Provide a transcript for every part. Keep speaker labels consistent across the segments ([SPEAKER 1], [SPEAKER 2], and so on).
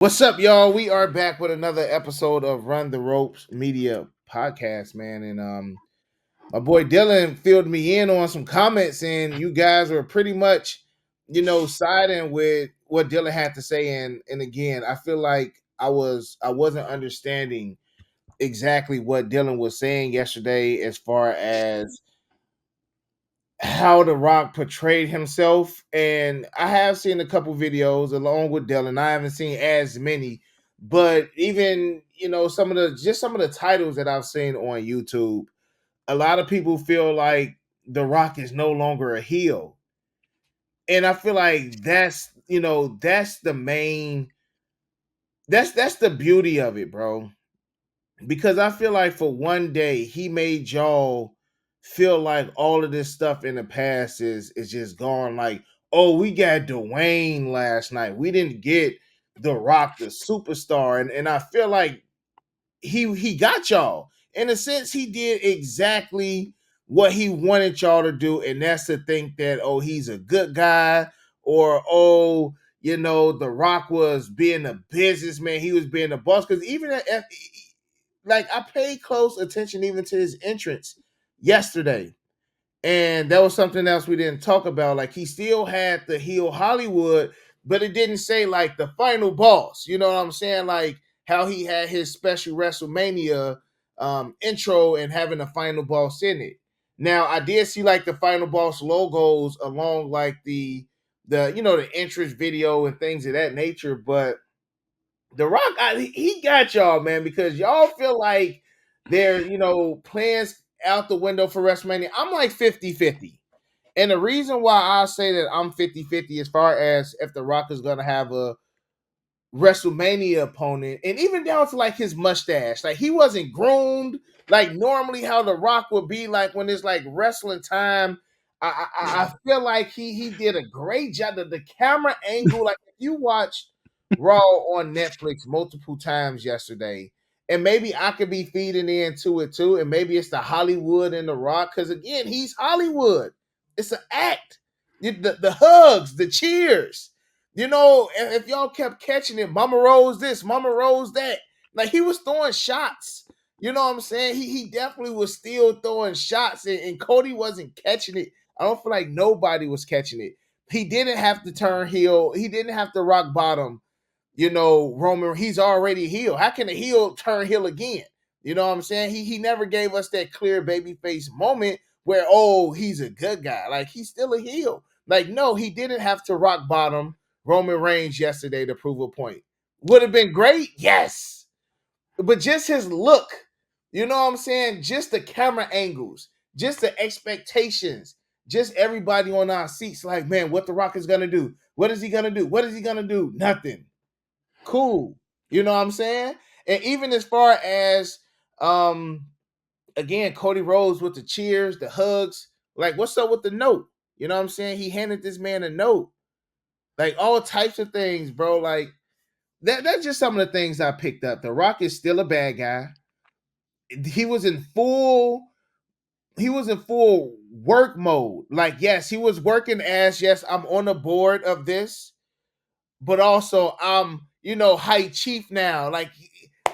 [SPEAKER 1] What's up, y'all? We are back with another episode of Run the Ropes Media Podcast, man. And my boy Dylan filled me in on some comments, and you guys were pretty much, siding with what Dylan had to say. And again, I feel like I wasn't understanding exactly what Dylan was saying yesterday as far as how The Rock portrayed himself. And I have seen a couple videos along with Dylan. I haven't seen as many, but even some of the titles that I've seen on YouTube, a lot of people feel like The Rock is no longer a heel. And I feel like that's the main that's the beauty of it, bro, because I feel like for one day he made y'all feel like all of this stuff in the past is just gone. Like, oh, we got Dwayne last night. We didn't get The Rock, the superstar, and I feel like he got y'all. In a sense, he did exactly what he wanted y'all to do, and that's to think that he's a good guy, or The Rock was being a businessman, he was being a boss. Because even like I paid close attention even to his entrance yesterday. And that was something else we didn't talk about. Like he still had the heel Hollywood, but it didn't say like the final boss. You know what I'm saying? Like how he had his special WrestleMania intro and having the final boss in it. Now I did see like the final boss logos along like the entrance video and things of that nature, but the Rock, he got y'all, man, because y'all feel like they're, plans out the window for WrestleMania. I'm like 50-50. And the reason why I say that I'm 50-50 as far as if The Rock is going to have a WrestleMania opponent, and even down to like his mustache, like he wasn't groomed like normally how The Rock would be like when it's like wrestling time. I feel like he did a great job. The camera angle, like if you watched Raw on Netflix multiple times yesterday, and maybe I could be feeding into it too, and maybe it's the Hollywood and The Rock, because again, he's Hollywood. It's an act. The hugs, the cheers, if y'all kept catching it, Mama Rose this, Mama Rose that. Like he was throwing shots. You know what I'm saying? He definitely was still throwing shots, and Cody wasn't catching it. I don't feel like nobody was catching it. He didn't have to turn heel. He didn't have to rock bottom. Roman, he's already heel. How can a heel turn heel again? You know what I'm saying? He never gave us that clear babyface moment where, he's a good guy. Like he's still a heel. Like, no, he didn't have to rock bottom Roman Reigns yesterday to prove a point. Would have been great, yes. But just his look, you know what I'm saying? Just the camera angles, just the expectations, just everybody on our seats, like, man, what The Rock is gonna do? What is he gonna do? What is he gonna do? Nothing. Cool. You know what I'm saying? And even as far as again, codyrhodes with the cheers, the hugs, like what's up with the note? You know what I'm saying? He handed this man a note. Like all types of things, bro. Like that's just some of the things I picked up. The Rock is still a bad guy. He was in full work mode. Like, yes, he was working as, yes, I'm on the board of this, but also I'm, high chief now. Like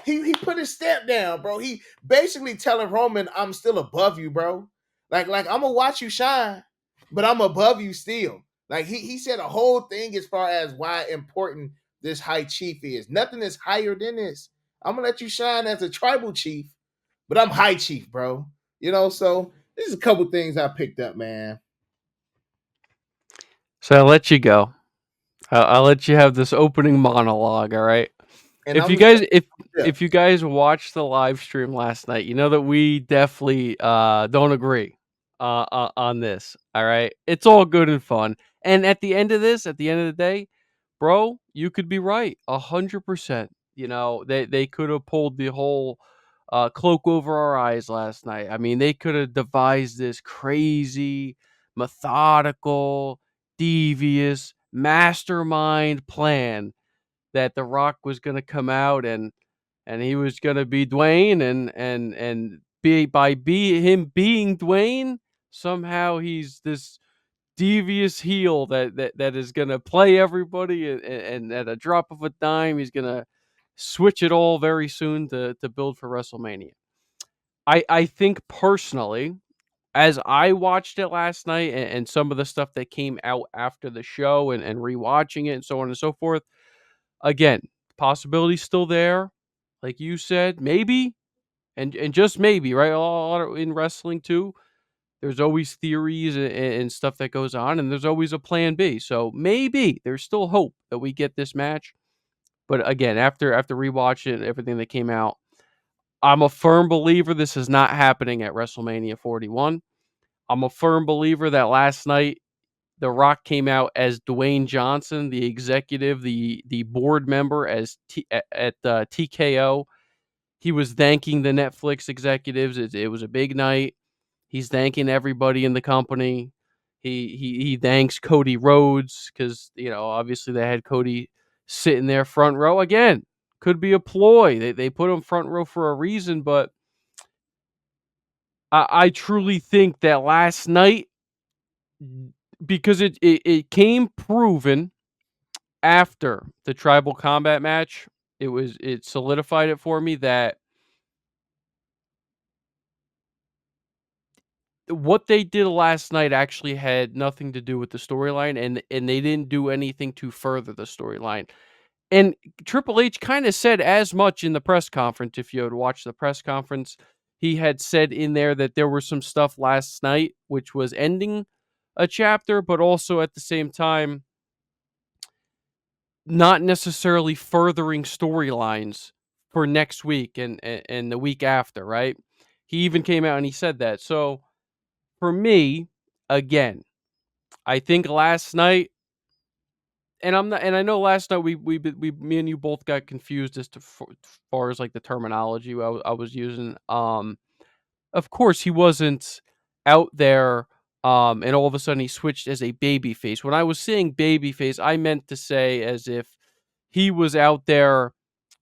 [SPEAKER 1] he put his step down, bro. He basically telling Roman, I'm still above you, bro. Like I'm gonna watch you shine, but I'm above you still. Like he said a whole thing as far as why important this high chief is. Nothing is higher than this. I'm gonna let you shine as a tribal chief, but I'm high chief, bro. So this is a couple things I picked up, man.
[SPEAKER 2] So I'll let you go. I'll let you have this opening monologue. All right.
[SPEAKER 1] And
[SPEAKER 2] If
[SPEAKER 1] I'm
[SPEAKER 2] you
[SPEAKER 1] just
[SPEAKER 2] guys
[SPEAKER 1] yeah.
[SPEAKER 2] if you guys watched the live stream last night, you know that we definitely don't agree on this. All right. It's all good and fun. And at the end of this, at the end of the day, bro, you could be right 100%. They could have pulled the whole cloak over our eyes last night. I mean, they could have devised this crazy, methodical, devious mastermind plan that The Rock was going to come out and he was going to be Dwayne and be by be him being Dwayne, somehow he's this devious heel that is gonna play everybody, and at a drop of a dime, he's gonna switch it all very soon to build for WrestleMania. I think personally, as I watched it last night, and some of the stuff that came out after the show, and rewatching it and so on and so forth, again, possibility's still there, like you said, maybe, and just maybe, right? A lot in wrestling too, there's always theories and stuff that goes on, and there's always a plan B. So maybe there's still hope that we get this match. But again, after rewatching everything that came out, I'm a firm believer this is not happening at WrestleMania 41. I'm a firm believer that last night The Rock came out as Dwayne Johnson, the executive, the board member as at TKO. He was thanking the Netflix executives. It was a big night. He's thanking everybody in the company. He thanks Cody Rhodes because, obviously they had Cody sitting there front row again. Could be a ploy. They put him front row for a reason, but I truly think that last night, because it came proven after the tribal combat match, it solidified it for me that what they did last night actually had nothing to do with the storyline, and they didn't do anything to further the storyline. And Triple H kind of said as much in the press conference. If you had watched the press conference, he had said in there that there was some stuff last night which was ending a chapter, but also at the same time not necessarily furthering storylines for next week and the week after, right? He even came out and he said that. So for me, again, I think last night, and I know last night we me and you both got confused as to far as like the terminology I was using. Of course he wasn't out there, and all of a sudden he switched as a baby face. When I was saying baby face, I meant to say as if he was out there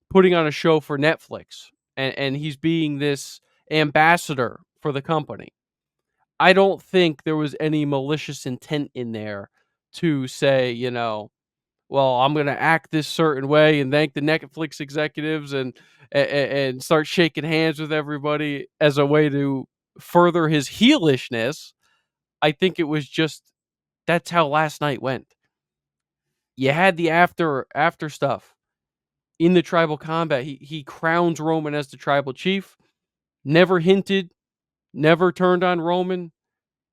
[SPEAKER 2] putting on a show for Netflix, and he's being this ambassador for the company. I don't think there was any malicious intent in there to say, well, I'm gonna act this certain way and thank the Netflix executives and start shaking hands with everybody as a way to further his heelishness. I think it was just that's how last night went. You had the after stuff in the tribal combat. He crowns Roman as the tribal chief. Never hinted, never turned on Roman.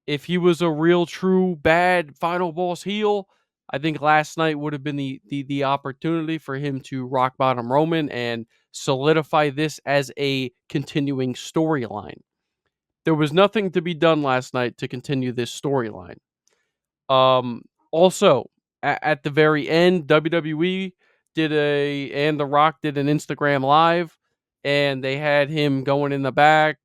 [SPEAKER 2] If he was a real, true, bad final boss heel, I think last night would have been the opportunity for him to rock bottom Roman and solidify this as a continuing storyline. There was nothing to be done last night to continue this storyline. Also, at the very end, WWE and The Rock did an Instagram live, and they had him going in the back,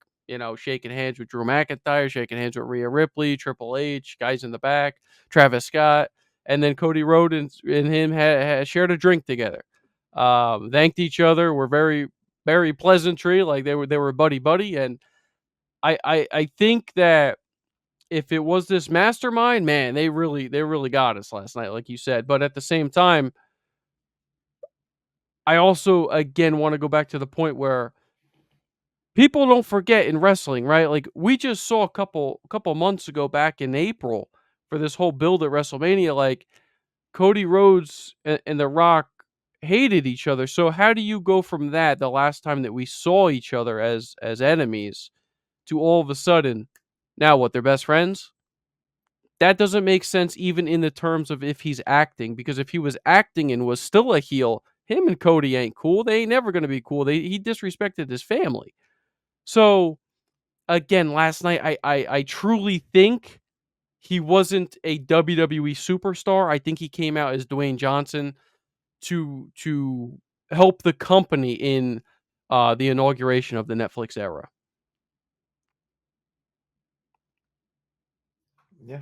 [SPEAKER 2] shaking hands with Drew McIntyre, shaking hands with Rhea Ripley, Triple H, guys in the back, Travis Scott, and then Cody Rhodes and him had shared a drink together. Thanked each other, were very, very pleasantry, like they were buddy buddy, and I think that if it was this mastermind, man, they really got us last night, like you said. But at the same time, I also again want to go back to the point where people don't forget in wrestling, right? Like we just saw a couple months ago back in April for this whole build at WrestleMania, like Cody Rhodes and The Rock hated each other. So how do you go from that the last time that we saw each other as enemies to all of a sudden now what, they're best friends? That doesn't make sense even in the terms of if he's acting, because if he was acting and was still a heel, him and Cody ain't cool. They ain't never gonna be cool. He disrespected his family. So again, last night I truly think he wasn't a WWE superstar. I think he came out as Dwayne Johnson to help the company in the inauguration of the Netflix era.
[SPEAKER 1] Yeah.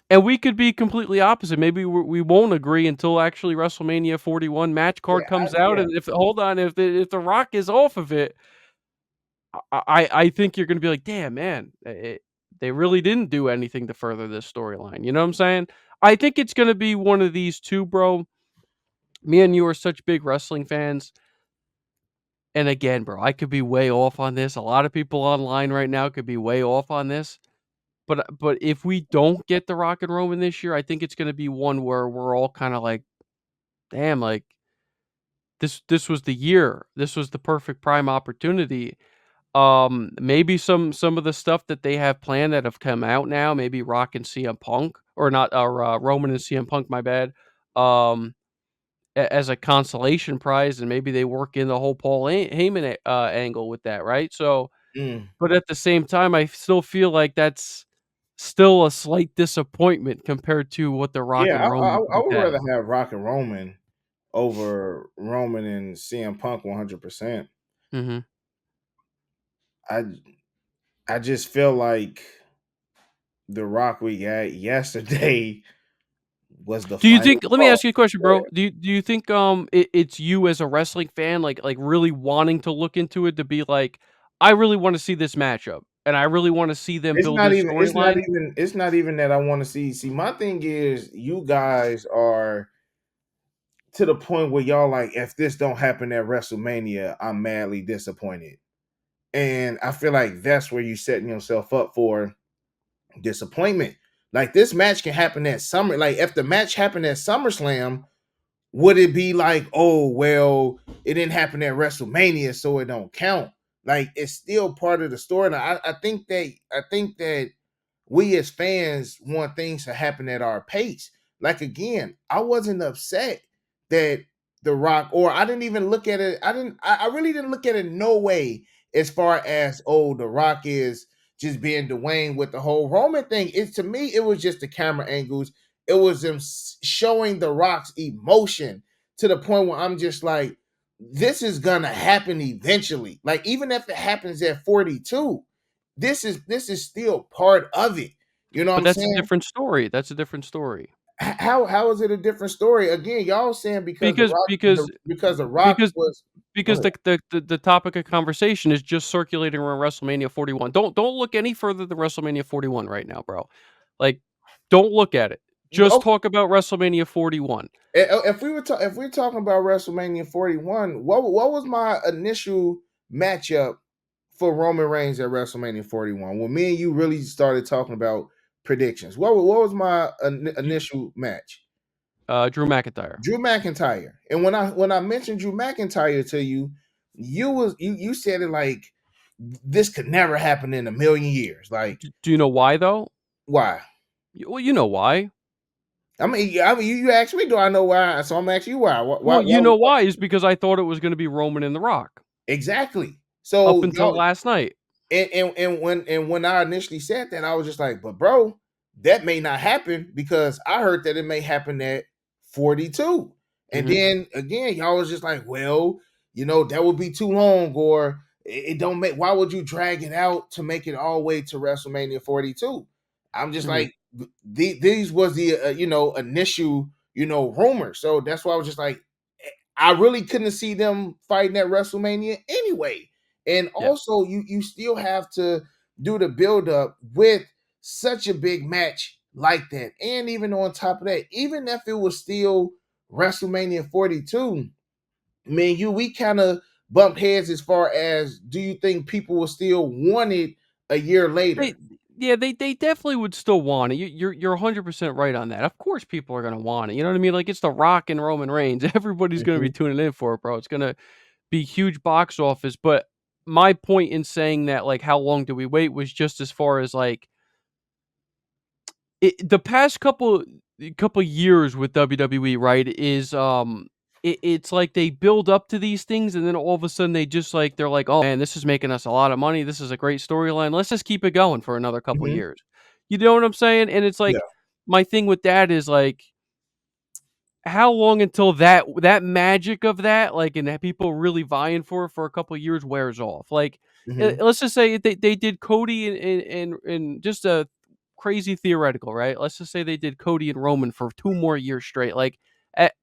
[SPEAKER 2] And we could be completely opposite. Maybe we won't agree until actually WrestleMania 41 match card
[SPEAKER 1] Yeah.
[SPEAKER 2] comes out.
[SPEAKER 1] Yeah.
[SPEAKER 2] And if the Rock is off of it, I think you're going to be like, damn man, they really didn't do anything to further this storyline. You know what I'm saying? I think it's gonna be one of these two, bro. Me and you are such big wrestling fans. And again, bro, I could be way off on this. A lot of people online right now could be way off on this. But if we don't get the Rock and Roman this year, I think it's gonna be one where we're all kind of like, damn, like this was the year. This was the perfect prime opportunity. Maybe some of the stuff that they have planned that have come out now, maybe Rock and CM Punk or not, or Roman and CM Punk, my bad. Um, as a consolation prize, and maybe they work in the whole Paul Heyman angle with that, right? So,
[SPEAKER 1] Mm.
[SPEAKER 2] but at the same time, I still feel like that's still a slight disappointment compared to what the Rock
[SPEAKER 1] Yeah,
[SPEAKER 2] and Roman
[SPEAKER 1] I
[SPEAKER 2] could
[SPEAKER 1] would
[SPEAKER 2] have
[SPEAKER 1] rather
[SPEAKER 2] been.
[SPEAKER 1] have Rock and Roman over Roman and CM Punk 100%.
[SPEAKER 2] Mhm.
[SPEAKER 1] I I just feel like the Rock we got yesterday was the
[SPEAKER 2] Do you
[SPEAKER 1] final
[SPEAKER 2] think let me
[SPEAKER 1] straw.
[SPEAKER 2] ask you a question,
[SPEAKER 1] Go
[SPEAKER 2] bro.
[SPEAKER 1] ahead.
[SPEAKER 2] Do you think, it's you as a wrestling fan, like, really wanting to look into it to be like, "I really wanna see this matchup, and I really wanna see them
[SPEAKER 1] It's
[SPEAKER 2] build
[SPEAKER 1] not
[SPEAKER 2] this
[SPEAKER 1] even it's not
[SPEAKER 2] storyline?"
[SPEAKER 1] even it's not even that I want to see. My thing is you guys are to the point where y'all like, if this don't happen at WrestleMania, I'm madly disappointed. And I feel like that's where you setting yourself up for disappointment. Like this match can happen at Summer. Like if the match happened at SummerSlam, would it be like, oh well, it didn't happen at WrestleMania, so it don't count? Like it's still part of the story. I think that we as fans want things to happen at our pace. Like again, I wasn't upset that The Rock, or I didn't even look at it. I really didn't look at it no way as far as oh, The Rock is just being Dwayne with the whole Roman thing. It's to me, it was just the camera angles. It was them showing The Rock's emotion to the point where I'm just like, this is gonna happen eventually. Like even if it happens at 42, this is still part of it. You know what
[SPEAKER 2] But
[SPEAKER 1] I'm
[SPEAKER 2] that's a
[SPEAKER 1] saying?
[SPEAKER 2] different story, that's a different story.
[SPEAKER 1] How is it a different story? Again, y'all saying because the
[SPEAKER 2] Because
[SPEAKER 1] Rock
[SPEAKER 2] because
[SPEAKER 1] because the Rock
[SPEAKER 2] because
[SPEAKER 1] was go
[SPEAKER 2] because
[SPEAKER 1] ahead.
[SPEAKER 2] the topic of conversation is just circulating around WrestleMania 41. Don't look any further than WrestleMania 41 right now, bro. Like, don't look at it. Just
[SPEAKER 1] Oh,
[SPEAKER 2] talk about WrestleMania 41.
[SPEAKER 1] if we're talking about WrestleMania 41, what was my initial matchup for Roman Reigns at WrestleMania 41? When me and you really started talking about predictions, what was my initial match?
[SPEAKER 2] Drew McIntyre.
[SPEAKER 1] Drew McIntyre. And when I mentioned Drew McIntyre to you, you said it like this could never happen in a million years. Like
[SPEAKER 2] Do you know why though?
[SPEAKER 1] why?
[SPEAKER 2] Well, you know why.
[SPEAKER 1] You asked me, do I know why? So I'm asking you why.
[SPEAKER 2] Well, you know why is because I thought it was gonna be Roman and The Rock
[SPEAKER 1] Exactly.
[SPEAKER 2] up
[SPEAKER 1] So
[SPEAKER 2] until
[SPEAKER 1] y'all
[SPEAKER 2] last night.
[SPEAKER 1] and when I initially said that, I was just like, but bro, that may not happen because I heard that it may happen at 42. And
[SPEAKER 2] Mhm,
[SPEAKER 1] then again, y'all was just like, well, that would be too long, or it don't make why would you drag it out to make it all the way to WrestleMania 42? I'm just
[SPEAKER 2] mhm.
[SPEAKER 1] like, these was the initial rumor. So that's why I was just like, I really couldn't see them fighting at WrestleMania anyway. And
[SPEAKER 2] Yeah.
[SPEAKER 1] also, you still have to do the build up with such a big match like that. And even on top of that, even if it was still WrestleMania 42, man, we kind of bumped heads as far as do you think people will still want it a year
[SPEAKER 2] They
[SPEAKER 1] later?
[SPEAKER 2] yeah, they definitely would still want it. You're 100% right on that. Of course people are gonna want it, you know what I mean? Like, it's The Rock and Roman Reigns. Everybody's gonna be
[SPEAKER 1] Mhm,
[SPEAKER 2] tuning in for it, bro. It's gonna be huge box office, but my point in saying that, like, how long do we wait was just as far as, like, the past couple years with WWE, right, is, it's like they build up to these things, and then all of a sudden they just, like they're like, "Oh, man, this is making us a lot of money. This is a great storyline. Let's just keep it going for another couple
[SPEAKER 1] mhm,
[SPEAKER 2] years." You know what I'm saying? And it's
[SPEAKER 1] yeah.
[SPEAKER 2] like, my thing with that is, like, how long until that magic of that, like, and that people really vying for a couple years wears off? Like,
[SPEAKER 1] Mhm,
[SPEAKER 2] let's just say they did Cody and just a crazy theoretical, right? Let's just say they did Cody and Roman for 2 more years straight. Like,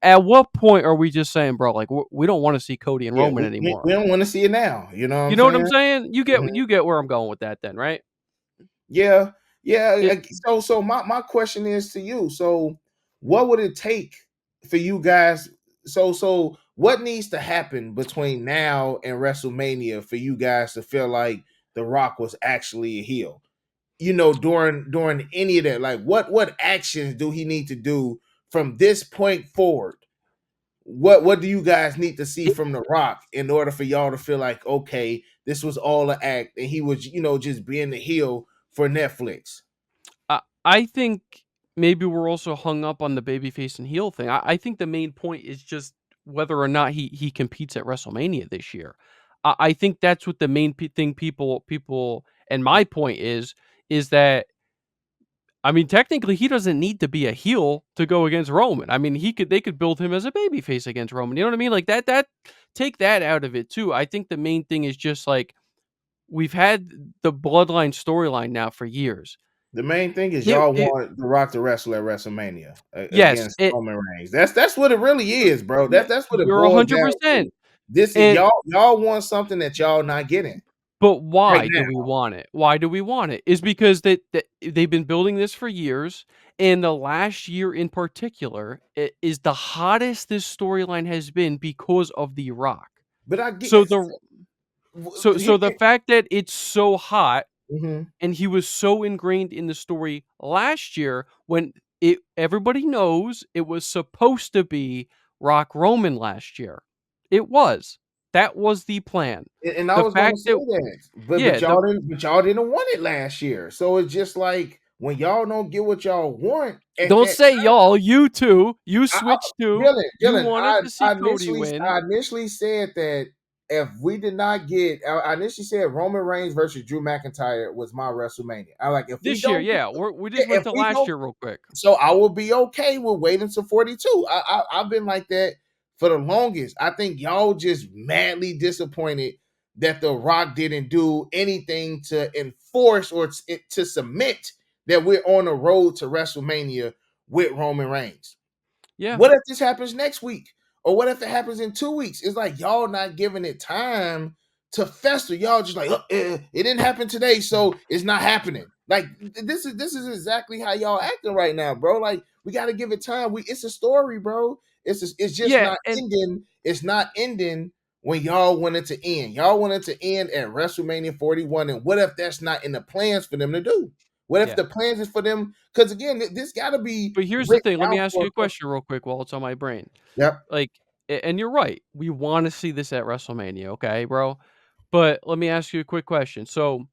[SPEAKER 2] at what point are we just saying, "Bro, like, we don't wanna see Cody and
[SPEAKER 1] yeah,
[SPEAKER 2] Roman
[SPEAKER 1] we
[SPEAKER 2] anymore?"
[SPEAKER 1] don't want to see it now. You know what
[SPEAKER 2] You
[SPEAKER 1] I'm
[SPEAKER 2] know what I'm
[SPEAKER 1] saying?
[SPEAKER 2] saying?
[SPEAKER 1] Mhm.
[SPEAKER 2] You get where I'm going with that then, right?
[SPEAKER 1] Yeah. Yeah.
[SPEAKER 2] It
[SPEAKER 1] So my question is to you. So what would it take for you guys? So what needs to happen between now and WrestleMania for you guys to feel like The Rock was actually a heel? During any of that, like what actions do he need to do from this point forward? What do you guys need to see
[SPEAKER 2] it
[SPEAKER 1] from The Rock in order for y'all to feel like, okay, this was all an act and he was, just being the heel for Netflix?
[SPEAKER 2] I think maybe we're also hung up on the babyface and heel thing. I think the main point is just whether or not he competes at WrestleMania this year. I think that's what the main thing people and my point is that I mean technically he doesn't need to be a heel to go against Roman. I mean they could build him as a babyface against Roman. You know what I mean? Like that take that out of it too. I think the main thing is just like we've had the bloodline storyline now for years.
[SPEAKER 1] The main thing is
[SPEAKER 2] It,
[SPEAKER 1] y'all
[SPEAKER 2] it
[SPEAKER 1] want The Rock to wrestle at WrestleMania
[SPEAKER 2] yes,
[SPEAKER 1] against Roman Reigns. That's what it really is, bro.
[SPEAKER 2] yeah,
[SPEAKER 1] That's what it
[SPEAKER 2] you're
[SPEAKER 1] boils down
[SPEAKER 2] 100%.
[SPEAKER 1] to. This is
[SPEAKER 2] And
[SPEAKER 1] y'all want something that y'all not getting
[SPEAKER 2] but
[SPEAKER 1] right
[SPEAKER 2] why do
[SPEAKER 1] now.
[SPEAKER 2] we want it? Why do we want it? Is because that they've been building this for years, and the last year in particular is the hottest this storyline has been because of The Rock.
[SPEAKER 1] But I get
[SPEAKER 2] So the
[SPEAKER 1] here.
[SPEAKER 2] fact that it's so hot
[SPEAKER 1] Mhm.
[SPEAKER 2] and he was so ingrained in the story last year when everybody knows it was supposed to be Rock Roman last year. It was. That was the plan.
[SPEAKER 1] And I
[SPEAKER 2] The
[SPEAKER 1] was gonna
[SPEAKER 2] fact
[SPEAKER 1] say
[SPEAKER 2] that
[SPEAKER 1] that, but
[SPEAKER 2] yeah, the
[SPEAKER 1] y'all didn't want it last year. So it's just like when y'all don't get what y'all want at
[SPEAKER 2] don't
[SPEAKER 1] that
[SPEAKER 2] say y'all, you too. You
[SPEAKER 1] I
[SPEAKER 2] switched too.
[SPEAKER 1] Dylan,
[SPEAKER 2] You
[SPEAKER 1] Dylan,
[SPEAKER 2] wanted
[SPEAKER 1] I,
[SPEAKER 2] to see
[SPEAKER 1] I
[SPEAKER 2] Cody
[SPEAKER 1] initially
[SPEAKER 2] win
[SPEAKER 1] I initially said that if we did not get, I initially said Roman Reigns versus Drew McIntyre was my WrestleMania. I like if we
[SPEAKER 2] this year.
[SPEAKER 1] don't get,
[SPEAKER 2] Yeah, we
[SPEAKER 1] yeah,
[SPEAKER 2] just went
[SPEAKER 1] if
[SPEAKER 2] to
[SPEAKER 1] we
[SPEAKER 2] last
[SPEAKER 1] don't,
[SPEAKER 2] year real quick.
[SPEAKER 1] so I will be okay with waiting to 42. I've been like that for the longest. I think y'all just madly disappointed that The Rock didn't do anything to enforce or to submit that we're on the road to WrestleMania with Roman Reigns.
[SPEAKER 2] Yeah,
[SPEAKER 1] What if this happens next week? Or what if it happens in 2 weeks? It's like y'all not giving it time to fester. Y'all just like, it didn't happen today, so it's not happening. Like this is exactly how y'all acting right now, bro. Like we got to give it time. It's a story, bro. It's just
[SPEAKER 2] yeah,
[SPEAKER 1] not
[SPEAKER 2] and
[SPEAKER 1] ending. It's not ending when y'all want it to end. Y'all want it to end at WrestleMania 41. And what if that's not in the plans for them to do? What if
[SPEAKER 2] yeah.
[SPEAKER 1] the plans is for them? Because again, this got to be
[SPEAKER 2] But here's the
[SPEAKER 1] written
[SPEAKER 2] thing. Let me
[SPEAKER 1] down
[SPEAKER 2] ask you
[SPEAKER 1] for.
[SPEAKER 2] a question real quick while it's on my brain.
[SPEAKER 1] Yep.
[SPEAKER 2] Like, and you're right. We want to see this at WrestleMania, okay, bro? But let me ask you a quick question. So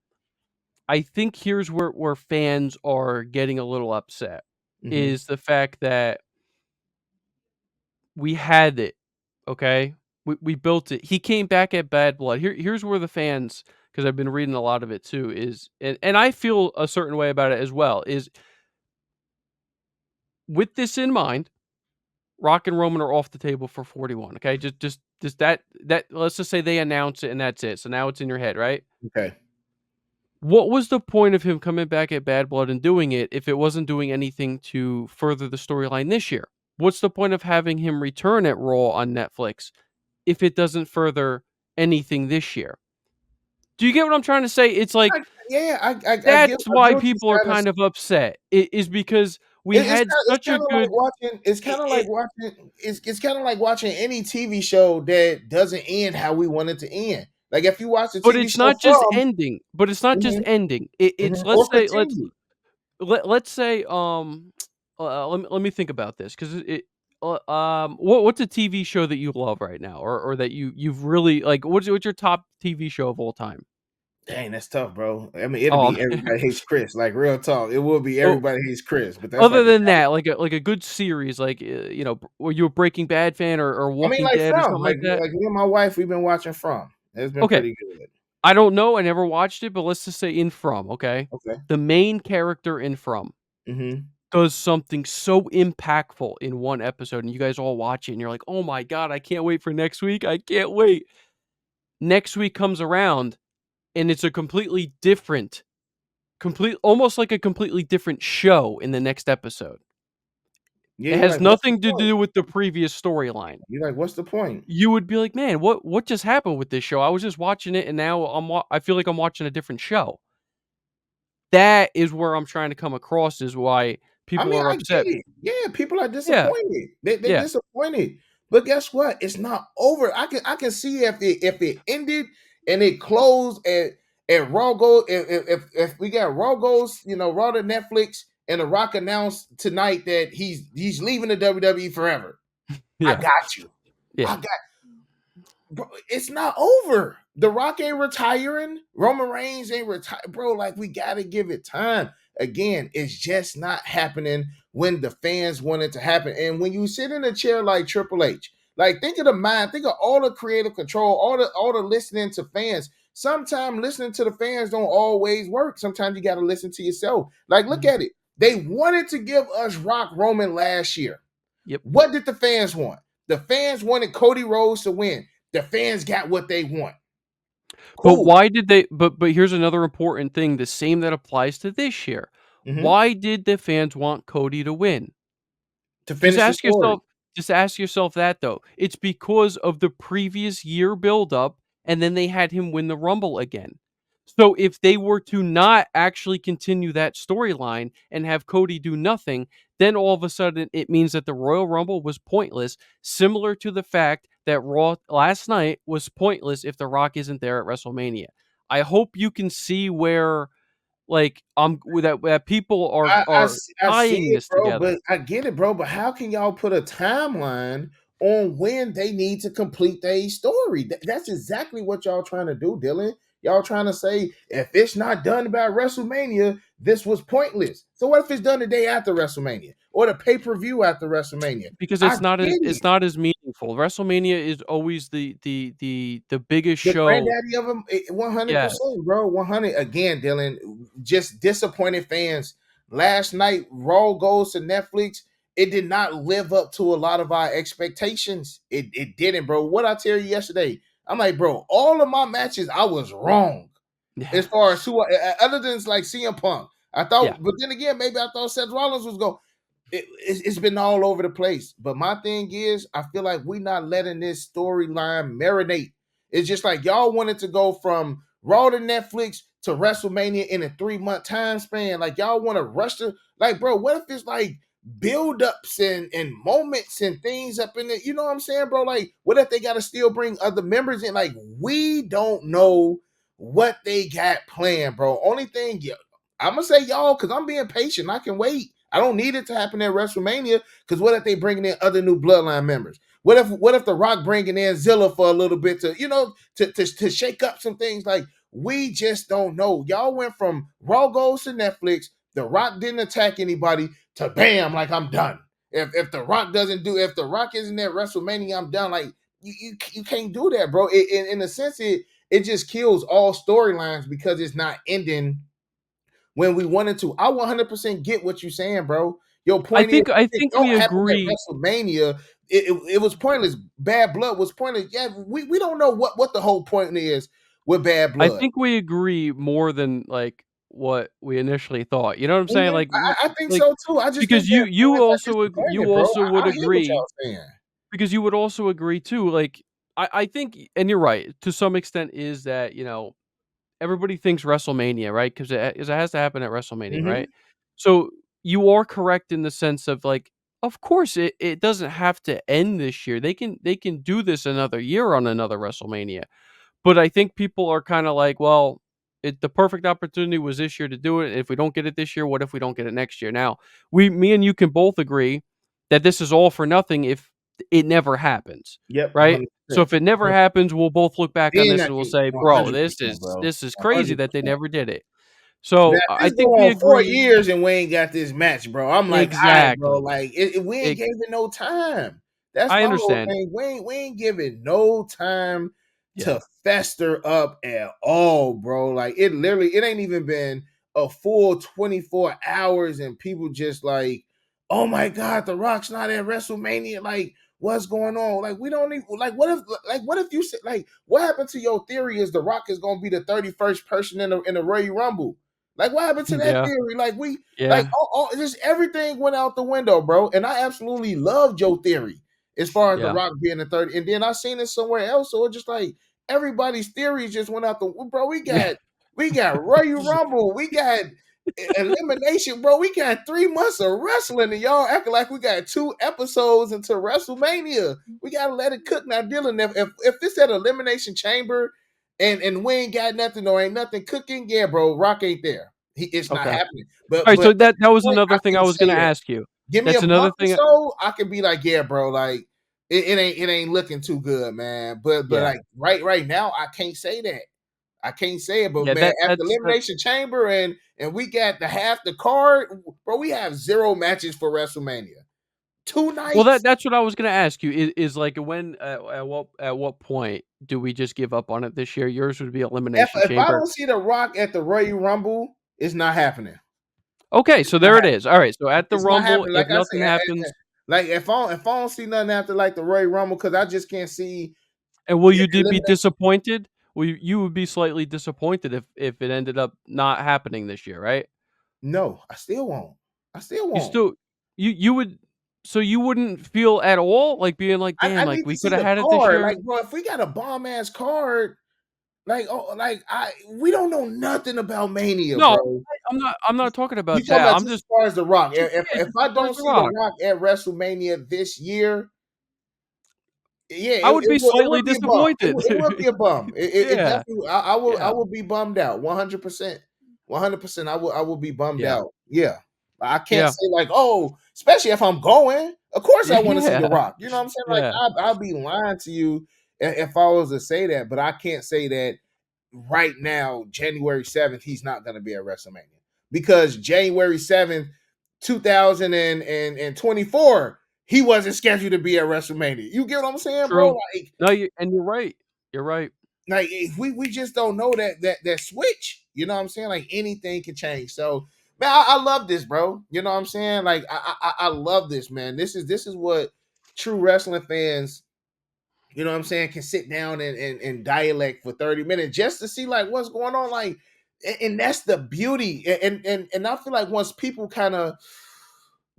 [SPEAKER 2] I think here's where fans are getting a little upset
[SPEAKER 1] Mm-hmm.
[SPEAKER 2] is the fact that we had it, okay? We built it. He came back at Bad Blood. Here's where the fans, because I've been reading a lot of it too, is and I feel a certain way about it as well, is with this in mind, Rock and Roman are off the table for 41, okay? Just that let's just say they announce it and that's it. So now it's in your head, right?
[SPEAKER 1] Okay.
[SPEAKER 2] What was the point of him coming back at Bad Blood and doing it if it wasn't doing anything to further the storyline this year? What's the point of having him return at Raw on Netflix if it doesn't further anything this year? Do you get what I'm trying to say? It's like
[SPEAKER 1] Yeah, I get
[SPEAKER 2] that's why
[SPEAKER 1] what
[SPEAKER 2] people are
[SPEAKER 1] you're trying to.
[SPEAKER 2] kind of upset. It is because we
[SPEAKER 1] It's
[SPEAKER 2] had
[SPEAKER 1] kind it's
[SPEAKER 2] such a
[SPEAKER 1] kind of like
[SPEAKER 2] good
[SPEAKER 1] watching. It's kind of like
[SPEAKER 2] it,
[SPEAKER 1] watching. It's kind of like watching any TV show that doesn't end how we want it to end. Like if you watch the
[SPEAKER 2] but
[SPEAKER 1] TV
[SPEAKER 2] it's
[SPEAKER 1] show
[SPEAKER 2] not just
[SPEAKER 1] from,
[SPEAKER 2] ending. But it's not just
[SPEAKER 1] mhm,
[SPEAKER 2] ending. It's
[SPEAKER 1] or
[SPEAKER 2] let's say
[SPEAKER 1] continue.
[SPEAKER 2] let's say let me think about this because what's a TV show that you love right now or that you've really like what's your top TV show of all time?
[SPEAKER 1] Dang, that's tough, bro. I mean, it'll
[SPEAKER 2] Oh,
[SPEAKER 1] be Everybody Hates Chris. Like real talk, it will be
[SPEAKER 2] oh,
[SPEAKER 1] Everybody Hates Chris. But that's
[SPEAKER 2] other
[SPEAKER 1] like a.
[SPEAKER 2] than that, like a good series, like were you a Breaking Bad fan or
[SPEAKER 1] I mean,
[SPEAKER 2] Walking
[SPEAKER 1] like
[SPEAKER 2] Dead or
[SPEAKER 1] from
[SPEAKER 2] something like that?
[SPEAKER 1] like me and my wife, we've been watching from. It's been
[SPEAKER 2] Okay,
[SPEAKER 1] pretty good.
[SPEAKER 2] I don't know, I never watched it, but let's just say in From, okay,
[SPEAKER 1] Okay.
[SPEAKER 2] the main character in From
[SPEAKER 1] Mm-hmm.
[SPEAKER 2] does something so impactful in one episode, and you guys all watch it, and you're like, "Oh my god, I can't wait for next week. I can't wait." Next week comes around, and it's a complete almost like a completely different show in the next episode.
[SPEAKER 1] Yeah,
[SPEAKER 2] It
[SPEAKER 1] you're
[SPEAKER 2] has
[SPEAKER 1] like, what's the
[SPEAKER 2] nothing to
[SPEAKER 1] point?
[SPEAKER 2] do with the previous storyline.
[SPEAKER 1] You're like, what's the point?
[SPEAKER 2] You would be like, "Man, what just happened with this show? I was just watching it, and now I feel like I'm watching a different show." that is where I'm trying to come across is why
[SPEAKER 1] I
[SPEAKER 2] people
[SPEAKER 1] mean,
[SPEAKER 2] are
[SPEAKER 1] I get
[SPEAKER 2] upset.
[SPEAKER 1] it. Yeah, people are
[SPEAKER 2] Yeah,
[SPEAKER 1] disappointed. They're
[SPEAKER 2] yeah,
[SPEAKER 1] disappointed. But guess what? It's not over. I can see if it ended and it closed at Raw Gold. If we got Raw Goes, Raw to Netflix, and The Rock announced tonight that he's leaving the WWE forever. I
[SPEAKER 2] yeah,
[SPEAKER 1] got you.
[SPEAKER 2] yeah.
[SPEAKER 1] I got. Bro, it's not over. The Rock ain't retiring. Roman Reigns ain't retired, bro. Like, we gotta give it time. Again, it's just not happening when the fans want it to happen. And when you sit in a chair like Triple H, like, think of the mind, think of all the creative control, all the listening to fans. Sometimes listening to the fans don't always work. Sometimes you got to listen to yourself. Like, look
[SPEAKER 2] Mhm.
[SPEAKER 1] at it. They wanted to give us Rock Roman last year.
[SPEAKER 2] Yep.
[SPEAKER 1] What did the fans want? The fans wanted Cody Rhodes to win. The fans got what they want.
[SPEAKER 2] But
[SPEAKER 1] Cool.
[SPEAKER 2] why did they but here's another important thing, the same that applies to this year.
[SPEAKER 1] Mhm.
[SPEAKER 2] Why did the fans want Cody to win?
[SPEAKER 1] To
[SPEAKER 2] Just
[SPEAKER 1] finish the
[SPEAKER 2] ask
[SPEAKER 1] story.
[SPEAKER 2] yourself just ask yourself that though. It's because of the previous year buildup, and then they had him win the Rumble again. So if they were to not actually continue that storyline and have Cody do nothing, then all of a sudden it means that the Royal Rumble was pointless, similar to the fact that Raw last night was pointless if The Rock isn't there at WrestleMania. I hope you can see where like that people are
[SPEAKER 1] I see
[SPEAKER 2] tying
[SPEAKER 1] it,
[SPEAKER 2] this
[SPEAKER 1] bro,
[SPEAKER 2] together.
[SPEAKER 1] but I get it, bro. But how can y'all put a timeline on when they need to complete their story? That's exactly what y'all trying to do, Dylan. Y'all trying to say if it's not done by WrestleMania, this was pointless. So what if it's done the day after WrestleMania or the pay-per-view after WrestleMania?
[SPEAKER 2] Because
[SPEAKER 1] I get
[SPEAKER 2] it's
[SPEAKER 1] it.
[SPEAKER 2] not as meaningful. WrestleMania is always the biggest
[SPEAKER 1] The
[SPEAKER 2] show.
[SPEAKER 1] granddaddy of them,
[SPEAKER 2] Yes.
[SPEAKER 1] 100%, bro. 100 again, Dylan. Just disappointed fans. Last night, Raw goes to Netflix. It did not live up to a lot of our expectations. It didn't, bro. What I tell you yesterday, I'm like, bro, all of my matches, I was wrong
[SPEAKER 2] Yeah.
[SPEAKER 1] as far as other than like CM Punk. I
[SPEAKER 2] Yeah.
[SPEAKER 1] thought, but then again, maybe I thought Seth Rollins was going. It's been all over the place. But my thing is, I feel like we're not letting this storyline marinate. It's just like y'all wanted to go from Raw to Netflix to WrestleMania in a 3-month time span. Like, y'all want to rush to, like, bro, what if it's like build-ups and moments and things up in it? You know what I'm saying, bro? Like, what if they got to still bring other members in? Like, we don't know what they got planned, bro. Only thing, yeah, I'm gonna say y'all because I'm being patient. I can wait. I don't need it to happen at WrestleMania because what if they bringing in other new Bloodline members? What if The Rock bringing in Zilla for a little bit to shake up some things? Like, we just don't know. Y'all went from Raw goes to Netflix. The Rock didn't attack anybody to bam, like, I'm done. If The Rock isn't at WrestleMania, I'm done. Like, you can't do that, bro. In a sense, it just kills all storylines because it's not ending when we wanted to. I 100% get what you're saying, bro. Your point is,
[SPEAKER 2] I
[SPEAKER 1] if it
[SPEAKER 2] think
[SPEAKER 1] don't
[SPEAKER 2] we
[SPEAKER 1] happen at
[SPEAKER 2] agree.
[SPEAKER 1] WrestleMania, it was pointless. Bad Blood was pointless. Yeah, we don't know what the whole point is with Bad
[SPEAKER 2] I
[SPEAKER 1] Blood.
[SPEAKER 2] think we agree more than, like, what we initially thought. You know what I'm saying?
[SPEAKER 1] Mhm.
[SPEAKER 2] Like,
[SPEAKER 1] I think
[SPEAKER 2] like
[SPEAKER 1] so too. I just
[SPEAKER 2] because
[SPEAKER 1] think that fans are
[SPEAKER 2] you
[SPEAKER 1] disappointed, bro.
[SPEAKER 2] also would
[SPEAKER 1] I hear what
[SPEAKER 2] agree
[SPEAKER 1] y'all saying.
[SPEAKER 2] because you would also agree too, like, I think and you're right, to some extent is that, everybody thinks WrestleMania, right? 'Cause it has to happen at WrestleMania, right?
[SPEAKER 1] Hmm.
[SPEAKER 2] So, you are correct in the sense of, like, of course, it doesn't have to end this year. They can do this another year on another WrestleMania. But I think people are kinda like, "Well, the perfect opportunity was this year to do it. If we don't get it this year, what if we don't get it next year?" Now, me and you can both agree that this is all for nothing if it never happens,
[SPEAKER 1] Yep,
[SPEAKER 2] right? So
[SPEAKER 1] 100%.
[SPEAKER 2] if it never happens, we'll both look back on
[SPEAKER 1] Then
[SPEAKER 2] this
[SPEAKER 1] I
[SPEAKER 2] and we'll
[SPEAKER 1] get
[SPEAKER 2] say, "Bro,
[SPEAKER 1] 100%, bro.
[SPEAKER 2] this is crazy that they
[SPEAKER 1] 100%.
[SPEAKER 2] never did it."
[SPEAKER 1] Now,
[SPEAKER 2] So,
[SPEAKER 1] if
[SPEAKER 2] I
[SPEAKER 1] this go
[SPEAKER 2] think we
[SPEAKER 1] on four
[SPEAKER 2] agree.
[SPEAKER 1] years and we ain't got this match, bro, I'm like, all right, bro.
[SPEAKER 2] Exactly.
[SPEAKER 1] Like, we ain't
[SPEAKER 2] It
[SPEAKER 1] gave it no time. That's
[SPEAKER 2] I
[SPEAKER 1] my whole
[SPEAKER 2] understand.
[SPEAKER 1] thing. We ain't giving no time
[SPEAKER 2] Yeah.
[SPEAKER 1] to fester up at all, bro. Like, it ain't even been a full 24 hours, and people just like, oh my god, The Rock's not at WrestleMania. Like, what's going on? Like, we don't even what if you said, like, what happened to your theory is The Rock is gonna be the 31st person in the Royal Rumble? Like, what happened to that
[SPEAKER 2] Yeah.
[SPEAKER 1] theory? Like,
[SPEAKER 2] Yeah.
[SPEAKER 1] just everything went out the window, bro. And I absolutely loved your theory as far as The
[SPEAKER 2] Yeah.
[SPEAKER 1] Rock being the 30. And then I seen it somewhere else, so it just like everybody's theories just went out the bro. We
[SPEAKER 2] Yeah.
[SPEAKER 1] got Royal Rumble. We got elimination, bro. We got 3 months of wrestling, and y'all acting like we got 2 episodes into WrestleMania. We gotta let it cook now, Dylan. If this at Elimination Chamber and we ain't got nothing or ain't nothing cooking, yeah, bro, Rock ain't there. It's not
[SPEAKER 2] Okay.
[SPEAKER 1] happening.
[SPEAKER 2] All
[SPEAKER 1] But
[SPEAKER 2] right, so
[SPEAKER 1] at this
[SPEAKER 2] that was
[SPEAKER 1] point, I
[SPEAKER 2] another thing I
[SPEAKER 1] can
[SPEAKER 2] was gonna
[SPEAKER 1] say that.
[SPEAKER 2] ask you.
[SPEAKER 1] Give me a
[SPEAKER 2] That's another
[SPEAKER 1] month or
[SPEAKER 2] thing.
[SPEAKER 1] so, I can be like, yeah, bro, like it ain't looking too good, man. But
[SPEAKER 2] Yeah,
[SPEAKER 1] like right now, I can't say that. I can't say it, but
[SPEAKER 2] yeah.
[SPEAKER 1] man, after
[SPEAKER 2] That's
[SPEAKER 1] Elimination Chamber and we got the half the card, bro. We have 0 matches for WrestleMania. Two
[SPEAKER 2] well.
[SPEAKER 1] nights.
[SPEAKER 2] That's what I was gonna ask you. Is like when at what point do we just give up on it this year? Yours would be Elimination
[SPEAKER 1] If I
[SPEAKER 2] Chamber.
[SPEAKER 1] don't see The Rock at the Royal Rumble, it's not happening.
[SPEAKER 2] Okay,
[SPEAKER 1] It's
[SPEAKER 2] so
[SPEAKER 1] not
[SPEAKER 2] there it
[SPEAKER 1] happening.
[SPEAKER 2] is. All right, so at the
[SPEAKER 1] It's not
[SPEAKER 2] Rumble,
[SPEAKER 1] happening.
[SPEAKER 2] if
[SPEAKER 1] Like I
[SPEAKER 2] nothing
[SPEAKER 1] said,
[SPEAKER 2] happens,
[SPEAKER 1] like if I don't see nothing after like the Royal Rumble, because I just can't see
[SPEAKER 2] and will you be
[SPEAKER 1] elimination.
[SPEAKER 2] disappointed? Well, you would be slightly disappointed if it ended up not happening this year, right?
[SPEAKER 1] No, I still won't. I still
[SPEAKER 2] You
[SPEAKER 1] won't.
[SPEAKER 2] still you would so you wouldn't feel at all like being like,
[SPEAKER 1] I
[SPEAKER 2] damn, like
[SPEAKER 1] need to
[SPEAKER 2] we could
[SPEAKER 1] see
[SPEAKER 2] have
[SPEAKER 1] the
[SPEAKER 2] had it this
[SPEAKER 1] card.
[SPEAKER 2] year.
[SPEAKER 1] Like, bro, if we got a bomb ass card, we don't know nothing about Mania,
[SPEAKER 2] No,
[SPEAKER 1] bro.
[SPEAKER 2] I'm not talking
[SPEAKER 1] You
[SPEAKER 2] about
[SPEAKER 1] talking
[SPEAKER 2] that.
[SPEAKER 1] about
[SPEAKER 2] I'm
[SPEAKER 1] just as
[SPEAKER 2] just
[SPEAKER 1] far as The Rock.
[SPEAKER 2] yeah,
[SPEAKER 1] If
[SPEAKER 2] just
[SPEAKER 1] I
[SPEAKER 2] as far as
[SPEAKER 1] don't
[SPEAKER 2] The
[SPEAKER 1] see The
[SPEAKER 2] Rock.
[SPEAKER 1] Rock at WrestleMania this year, yeah,
[SPEAKER 2] I would be
[SPEAKER 1] it
[SPEAKER 2] slightly
[SPEAKER 1] would be a bum.
[SPEAKER 2] disappointed.
[SPEAKER 1] It would be a bum. It
[SPEAKER 2] Yeah,
[SPEAKER 1] definitely. I
[SPEAKER 2] yeah,
[SPEAKER 1] will be bummed out. 100%. 100%. I will be bummed
[SPEAKER 2] yeah,
[SPEAKER 1] out. Yeah, I can't
[SPEAKER 2] yeah,
[SPEAKER 1] say like, oh, especially if I'm going. Of course, I want to see The
[SPEAKER 2] yeah,
[SPEAKER 1] Rock. You know what I'm saying? Like,
[SPEAKER 2] yeah,
[SPEAKER 1] I'll be lying to you if I was to say that, but I can't say that right now, January 7th, he's not going to be at WrestleMania because January 7th, 2024, he wasn't scheduled to be at WrestleMania. You get what I'm saying, bro?
[SPEAKER 2] true. No, you're right. You're right.
[SPEAKER 1] Like if we just don't know that switch. You know what I'm saying? Like anything can change. So man, I love this, bro. You know what I'm saying? Like I love this, man. This is what true wrestling fans, you know what I'm saying, can sit down and dialect for 30 minutes just to see like what's going on. Like, and that's the beauty. And I feel like once people kind of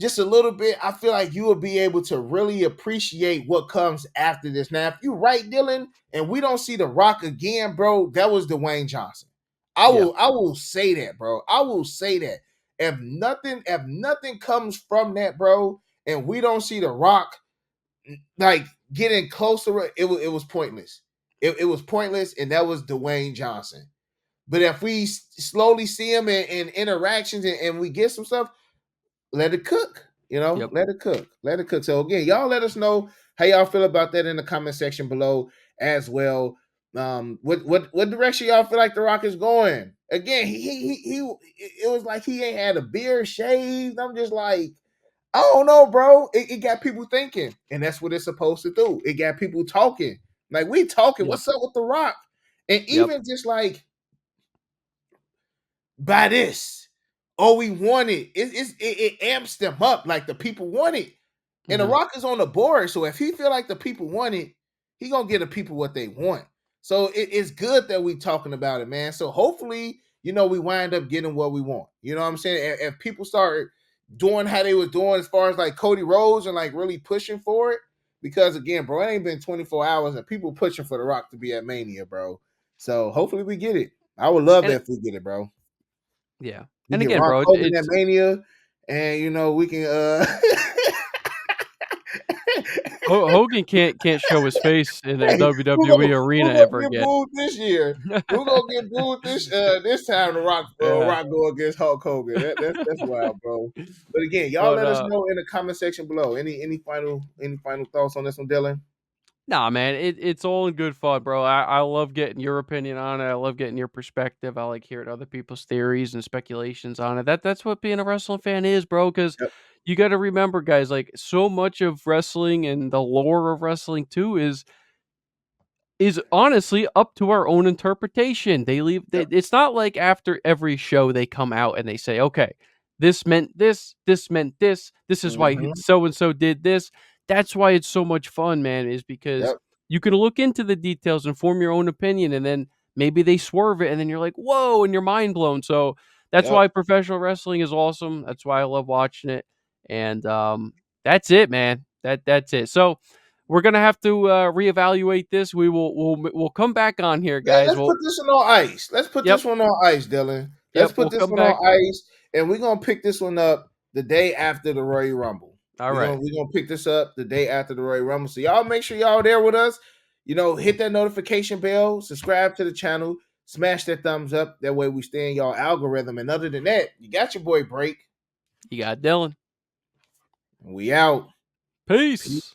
[SPEAKER 1] just a little bit, I feel like you will be able to really appreciate what comes after this. Now, if you right, Dylan, and we don't see The Rock again, bro, that was Dwayne Johnson. I
[SPEAKER 2] Yeah,
[SPEAKER 1] will I will say that, bro. I will say that. If nothing comes from that, bro, and we don't see The Rock like getting closer, it was pointless. It was pointless, and that was Dwayne Johnson. But if we slowly see him in interactions and we get some stuff, let it cook.
[SPEAKER 2] yep.
[SPEAKER 1] Let it cook. Let it cook. So again, y'all let us know how y'all feel about that in the comment section below as well. What direction y'all feel like The Rock is going? Again, he it was like he ain't had a beard shaved. I'm just like, I don't know, bro. It got people thinking, and that's what it's supposed to do. It got people talking. Like we talking.
[SPEAKER 2] Yep.
[SPEAKER 1] What's up with The Rock? And
[SPEAKER 2] Yep.
[SPEAKER 1] even just like by this. Oh, we want it. It amps them up like the people want it. And The
[SPEAKER 2] Mhm.
[SPEAKER 1] Rock is on the board. So if he feel like the people want it, he gonna get the people what they want. So it's good that we talking about it, man. So hopefully, we wind up getting what we want. You know what I'm saying? If people start doing how they was doing as far as like codyrhodes and like really pushing for it, because again, bro, it ain't been 24 hours and people pushing for The Rock to be at Mania, bro. So hopefully we get it. I would love
[SPEAKER 2] And
[SPEAKER 1] that if we get it, bro.
[SPEAKER 2] yeah.
[SPEAKER 1] We
[SPEAKER 2] And
[SPEAKER 1] get
[SPEAKER 2] again,
[SPEAKER 1] Rock
[SPEAKER 2] bro,
[SPEAKER 1] Hogan at
[SPEAKER 2] it's
[SPEAKER 1] Mania, and we can
[SPEAKER 2] Hogan can't show his face in a
[SPEAKER 1] hey,
[SPEAKER 2] WWE
[SPEAKER 1] who
[SPEAKER 2] arena
[SPEAKER 1] gonna
[SPEAKER 2] ever
[SPEAKER 1] get
[SPEAKER 2] again.
[SPEAKER 1] booed this year? Who gonna get booed this time to
[SPEAKER 2] Yeah.
[SPEAKER 1] Rock go against Hulk Hogan? That's wild, bro. But again, y'all
[SPEAKER 2] But
[SPEAKER 1] let us know in the comment section below. Any final thoughts on this one, Dylan?
[SPEAKER 2] nah, man, it's all in good fun, bro. I love getting your opinion on it. I love getting your perspective. I like hearing other people's theories and speculations on it. That's what being a wrestling fan is, bro. Because
[SPEAKER 1] Yep.
[SPEAKER 2] you got to remember, guys, like so much of wrestling and the lore of wrestling too is honestly up to our own interpretation.
[SPEAKER 1] Yep.
[SPEAKER 2] It's not like after every show they come out and they say, "Okay, this meant this, this meant this is why
[SPEAKER 1] Mm-hmm.
[SPEAKER 2] so and so did this." That's why it's so much fun, man, is because
[SPEAKER 1] Yep.
[SPEAKER 2] you can look into the details and form your own opinion and then maybe they swerve it and then you're like, "Whoa," and you're mind blown. So, that's
[SPEAKER 1] Yep.
[SPEAKER 2] why professional wrestling is awesome. That's why I love watching it. And that's it, man. That's it. So, we're gonna have to reevaluate this. We'll come back on here,
[SPEAKER 1] Man,
[SPEAKER 2] guys.
[SPEAKER 1] let's put this one on ice. Let's put
[SPEAKER 2] Yep,
[SPEAKER 1] this one on ice, Dylan. Let's
[SPEAKER 2] yep.
[SPEAKER 1] put
[SPEAKER 2] We'll
[SPEAKER 1] this
[SPEAKER 2] come
[SPEAKER 1] one
[SPEAKER 2] back.
[SPEAKER 1] on ice. and we're gonna pick this one up the day after the Royal Rumble.
[SPEAKER 2] All
[SPEAKER 1] We're
[SPEAKER 2] right.
[SPEAKER 1] gonna pick this up the day after the Royal Rumble. So y'all make sure y'all there with us. Hit that notification bell, subscribe to the channel, smash that thumbs up. That way we stay in y'all algorithm. And other than that, you got your boy Break.
[SPEAKER 2] You got Dylan.
[SPEAKER 1] We out.
[SPEAKER 2] Peace.